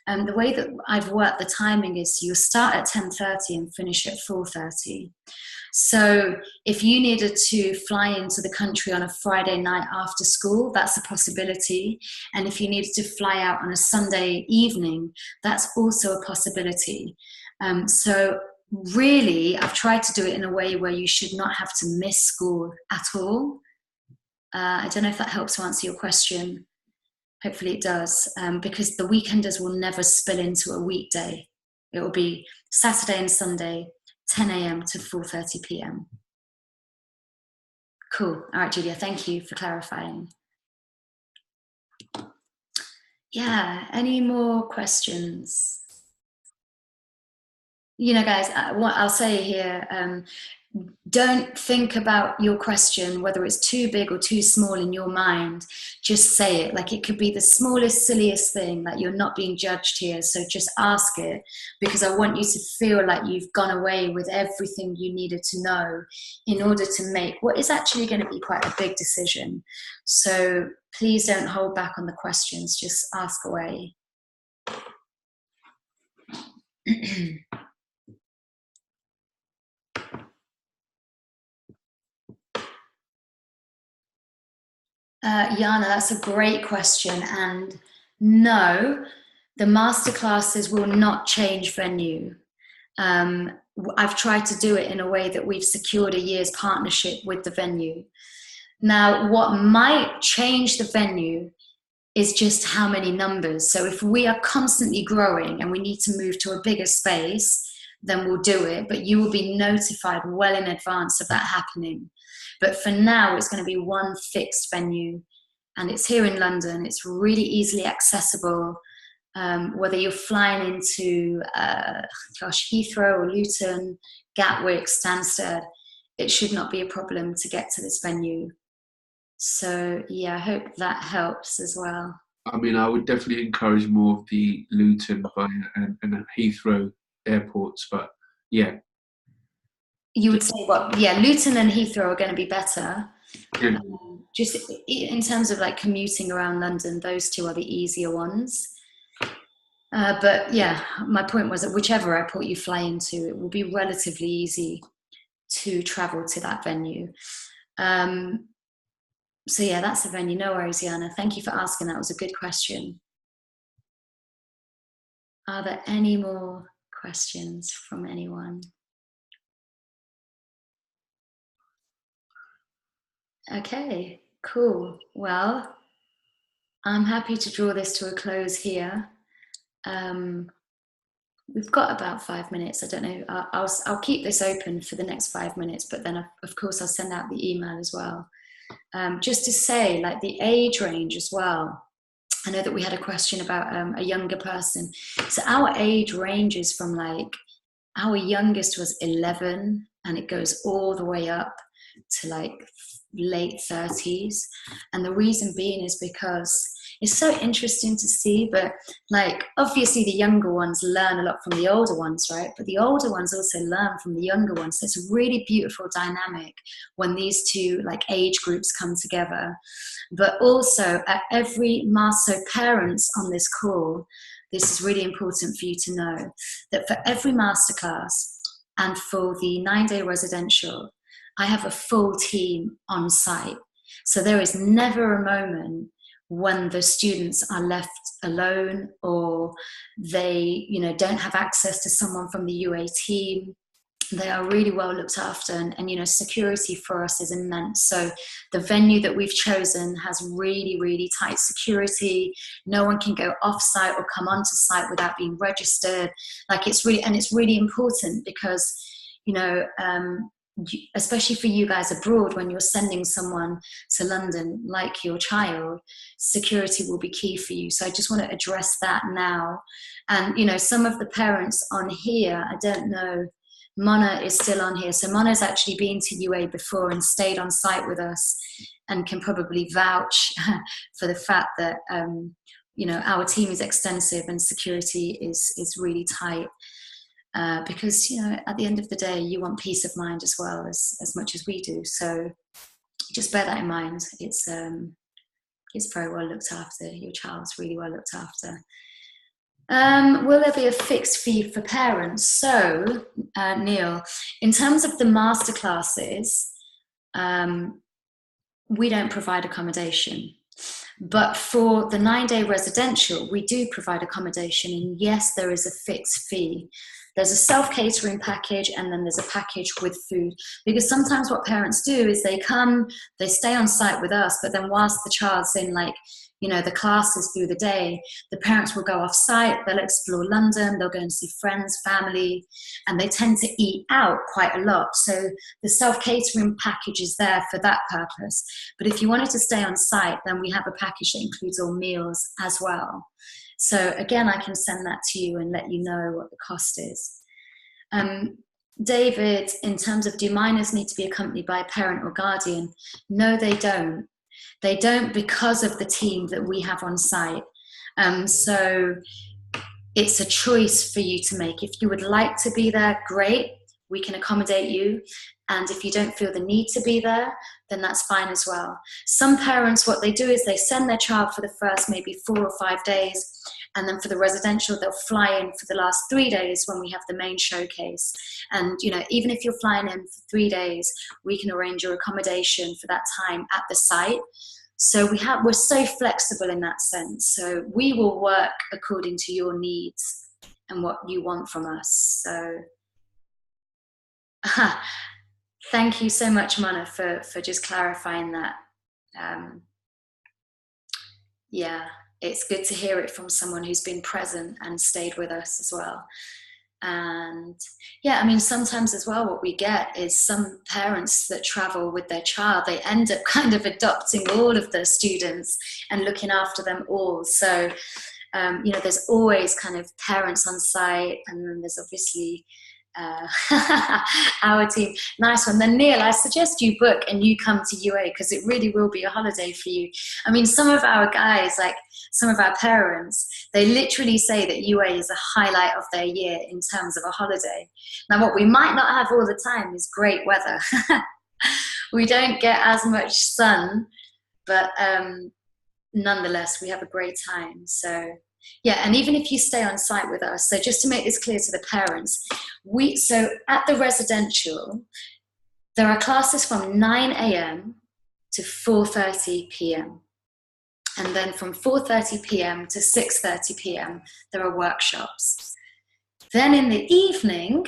The way that I've worked the timing is you start at 10:30 and finish at 4:30. So if you needed to fly into the country on a Friday night after school, that's a possibility. And if you needed to fly out on a Sunday evening, that's also a possibility. So really, I've tried to do it in a way where you should not have to miss school at all. I don't know if that helps to answer your question. Hopefully it does, because the weekenders will never spill into a weekday. It will be Saturday and Sunday, 10 a.m. to 4:30 p.m. Cool. All right, Julia, thank you for clarifying. Yeah, any more questions? You know, guys, what I'll say here, don't think about your question, whether it's too big or too small in your mind. Just say it. Like, it could be the smallest, silliest thing, that you're not being judged here. So just ask it, because I want you to feel like you've gone away with everything you needed to know in order to make what is actually going to be quite a big decision. So please don't hold back on the questions. Just ask away. Yana, that's a great question. And no, the masterclasses will not change venue. I've tried to do it in a way that we've secured a year's partnership with the venue. Now, what might change the venue is just how many numbers. So if we are constantly growing and we need to move to a bigger space, then we'll do it. But you will be notified well in advance of that happening. But for now, it's going to be one fixed venue, and it's here in London. It's really easily accessible. Whether you're flying into Heathrow or Luton, Gatwick, Stansted, it should not be a problem to get to this venue. So yeah, I hope that helps as well. I mean, I would definitely encourage more of the Luton and Heathrow airports, but yeah. You would say what? Yeah, Luton and Heathrow are going to be better. Yeah. Just in terms of like commuting around London, those two are the easier ones. But yeah, my point was that whichever airport you fly into, it will be relatively easy to travel to that venue. So yeah, that's the venue. No worries, Yana. Thank you for asking. That was a good question. Are there any more questions from anyone? Okay, cool. Well, I'm happy to draw this to a close here. We've got about 5 minutes. I don't know. I'll keep this open for the next 5 minutes, but then of course I'll send out the email as well. Just to say, like, the age range as well. I know that we had a question about a younger person. So our age ranges from like our youngest was 11, and it goes all the way up to like late 30s. And the reason being is because it's so interesting to see, but like obviously the younger ones learn a lot from the older ones, right? But the older ones also learn from the younger ones. So it's a really beautiful dynamic when these two like age groups come together. But also at every so parents on this call, this is really important for you to know, that for every masterclass and for the 9-day residential, I have a full team on site. So there is never a moment when the students are left alone, or they, don't have access to someone from the UA team. They are really well looked after, and security for us is immense. So the venue that we've chosen has really, really tight security. No one can go off site or come onto site without being registered. Like it's really important because, especially for you guys abroad, when you're sending someone to London like your child, security will be key for you. So I just want to address that now. And some of the parents on here, I don't know, Mona is still on here. So Mona's actually been to UA before and stayed on site with us, and can probably vouch for the fact that our team is extensive and security is really tight. Because at the end of the day, you want peace of mind as well as much as we do. So just bear that in mind. It's very well looked after. Your child's really well looked after. Will there be a fixed fee for parents? So, Neil, in terms of the masterclasses, we don't provide accommodation. But for the 9-day residential, we do provide accommodation. And yes, there is a fixed fee. There's a self-catering package, and then there's a package with food. Because sometimes what parents do is they come, they stay on site with us, but then whilst the child's in the classes through the day, the parents will go off site, they'll explore London, they'll go and see friends, family, and they tend to eat out quite a lot. So the self-catering package is there for that purpose. But if you wanted to stay on site, then we have a package that includes all meals as well. So again, I can send that to you and let you know what the cost is. David, in terms of, do minors need to be accompanied by a parent or guardian? No, they don't. They don't, because of the team that we have on site. So it's a choice for you to make. If you would like to be there, great, we can accommodate you. And if you don't feel the need to be there, then that's fine as well. Some parents, what they do is they send their child for the first maybe 4 or 5 days, and then for the residential, they'll fly in for the last 3 days when we have the main showcase. And even if you're flying in for 3 days, we can arrange your accommodation for that time at the site. So we're so flexible in that sense. So we will work according to your needs and what you want from us. So thank you so much, Mona, for just clarifying that. Yeah, it's good to hear it from someone who's been present and stayed with us as well. And yeah, I mean, sometimes as well, what we get is some parents that travel with their child, they end up kind of adopting all of the students and looking after them all. So, there's always kind of parents on site, and then there's obviously our team. Nice one. Then Neil, I suggest you book and you come to UA, because it really will be a holiday for you. I mean, some of our guys, like some of our parents, they literally say that UA is a highlight of their year in terms of a holiday. Now, what we might not have all the time is great weather. We don't get as much sun, but nonetheless, we have a great time. So yeah, and even if you stay on site with us, so just to make this clear to the parents, so at the residential, there are classes from 9 a.m. to 4:30 p.m. And then from 4:30 p.m. to 6:30 p.m., there are workshops. Then in the evening,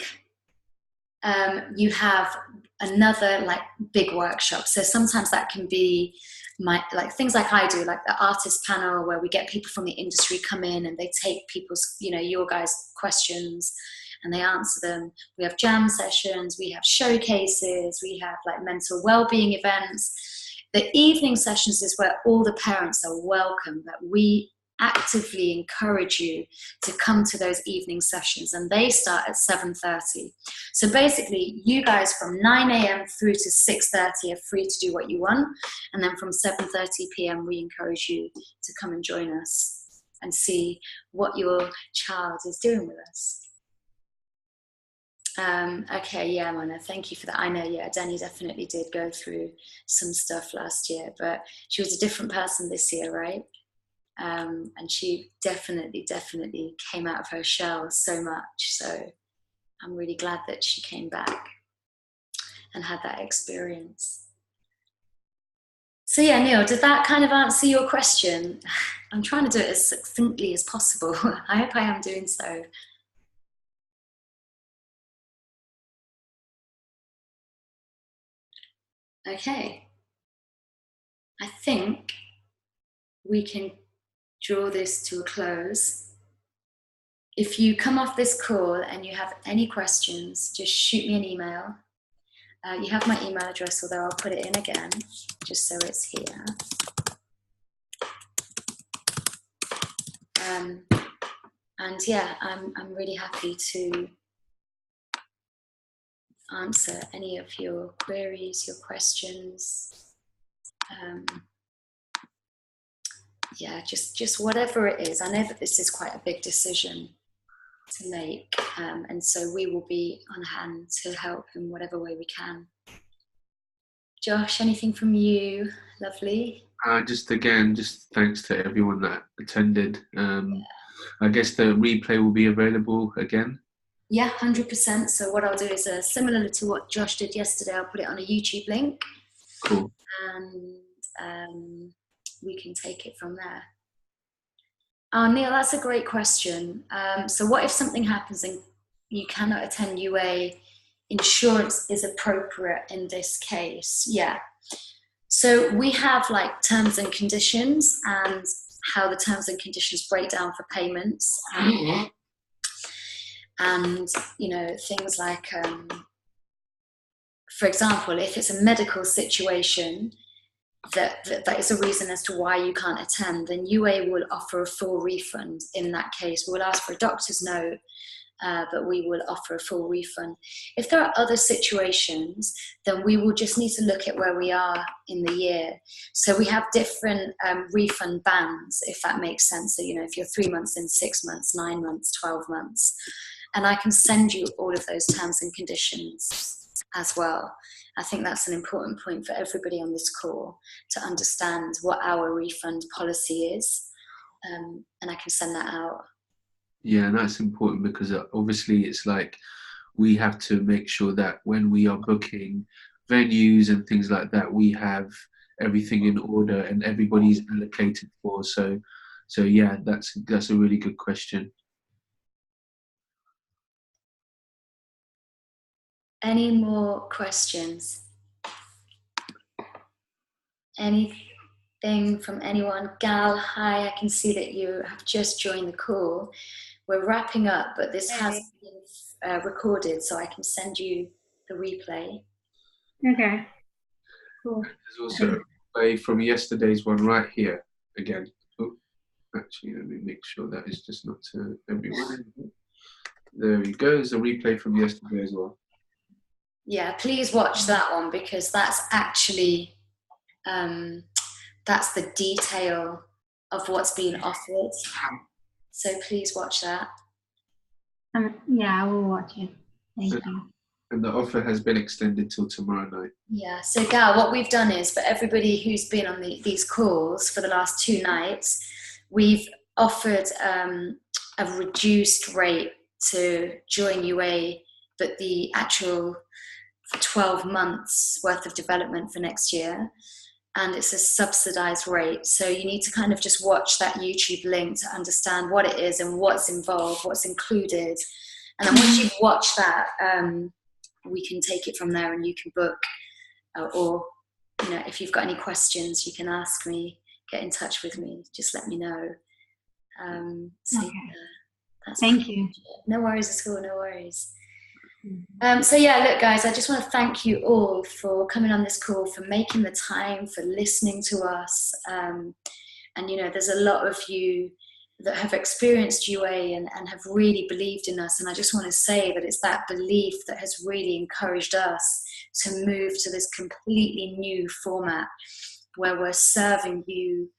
you have another big workshop. So sometimes that can be things like I do, like the artist panel, where we get people from the industry come in and they take people's, your guys' questions and they answer them. We have jam sessions, we have showcases, we have mental well-being events. The evening sessions is where all the parents are welcome, that we actively encourage you to come to those evening sessions, and they start at 7:30. So basically, you guys from 9 a.m. through to 6:30 are free to do what you want, and then from 7:30 p.m. we encourage you to come and join us and see what your child is doing with us. Okay, yeah, Mana, thank you for that. I know, yeah, Danny definitely did go through some stuff last year, but she was a different person this year, right? And she definitely came out of her shell so much. So I'm really glad that she came back and had that experience. So yeah, Neil, did that kind of answer your question? I'm trying to do it as succinctly as possible. I hope I am doing so. Okay. I think we can draw this to a close. If you come off this call and you have any questions, just shoot me an email. You have my email address, although I'll put it in again, just so it's here. And yeah, I'm really happy to answer any of your queries, your questions. Yeah, just whatever it is. I know that this is quite a big decision to make, and so we will be on hand to help in whatever way we can. Josh, anything from you? Lovely. Just thanks to everyone that attended. I guess the replay will be available again. Yeah, 100%. So what I'll do is similar to what Josh did yesterday, I'll put it on a YouTube link. Cool. And we can take it from there. Oh, Neil, that's a great question. So what if something happens and you cannot attend UA? Insurance is appropriate in this case. Yeah. So we have like terms and conditions and how the terms and conditions break down for payments. And, you know, things like, for example, if it's a medical situation, that is a reason as to why you can't attend, then UA will offer a full refund in that case. We'll ask for a doctor's note, but we will offer a full refund. If there are other situations, then we will just need to look at where we are in the year. So we have different refund bands, if that makes sense. So, you know, if you're 3 months in, 6 months, 9 months, 12 months, and I can send you all of those terms and conditions as well. I think that's an important point for everybody on this call to understand what our refund policy is, and I can send that out. Yeah, and that's important because obviously it's like we have to make sure that when we are booking venues and things like that, we have everything in order and everybody's allocated for. So yeah, that's a really good question. Any more questions? Anything from anyone? Gal, hi, I can see that you have just joined the call. We're wrapping up, but this has been recorded, so I can send you the replay. Okay, cool. There's also a replay from yesterday's one right here again. Oh, actually, let me make sure that is just not to everyone. There we go. There's a replay from yesterday as well. Yeah, please watch that one because that's actually that's the detail of what's being offered. So please watch that. Yeah, I will watch it. Thank you. And the offer has been extended till tomorrow night. Yeah, so Gal, what we've done is for everybody who's been on these calls for the last 2 nights, we've offered a reduced rate to join UA, but the actual 12 months worth of development for next year, and it's a subsidized rate. So you need to kind of just watch that YouTube link to understand what it is and what's involved, what's included. And then once you've watched that, we can take it from there and you can book, or you know, if you've got any questions, you can ask me, get in touch with me, just let me know. So okay. That's Thank you. No worries at all, no worries. So yeah, look guys, I just want to thank you all for coming on this call, for making the time, for listening to us. And, you know, there's a lot of you that have experienced UA and have really believed in us. And I just want to say that it's that belief that has really encouraged us to move to this completely new format where we're serving you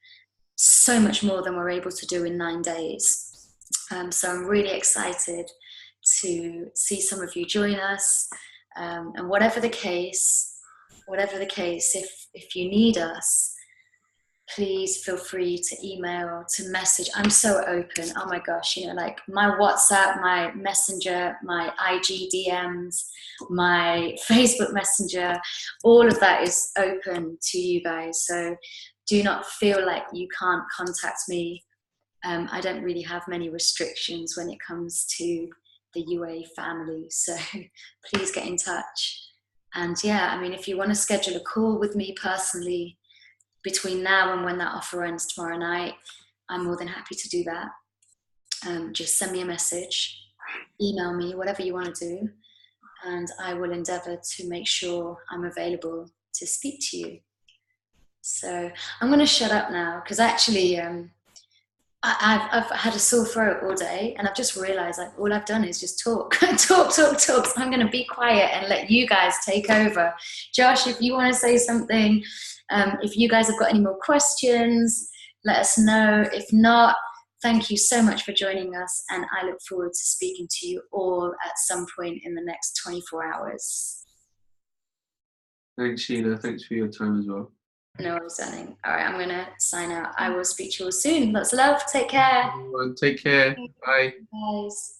so much more than we're able to do in 9 days. So I'm really excited to see some of you join us. And whatever the case, if you need us, please feel free to email, to message. I'm so open. Oh my gosh, you know, like my WhatsApp, my Messenger, my IG DMs, my Facebook Messenger, all of that is open to you guys. So do not feel like you can't contact me. I don't really have many restrictions when it comes to the UA family. So please get in touch. And yeah, I mean, if you want to schedule a call with me personally, between now and when that offer ends tomorrow night, I'm more than happy to do that. Just send me a message, email me, whatever you want to do, and I will endeavour to make sure I'm available to speak to you. So I'm going to shut up now because actually I've had a sore throat all day, and I've just realised like all I've done is just talk. talk. So I'm going to be quiet and let you guys take over. Josh, if you want to say something, if you guys have got any more questions, let us know. If not, thank you so much for joining us, and I look forward to speaking to you all at some point in the next 24 hours. Thanks, Sheila. Thanks for your time as well. No worries, darling. All right, I'm going to sign out. I will speak to you all soon. Lots of love. Take care. Everyone, take care. Bye. Guys.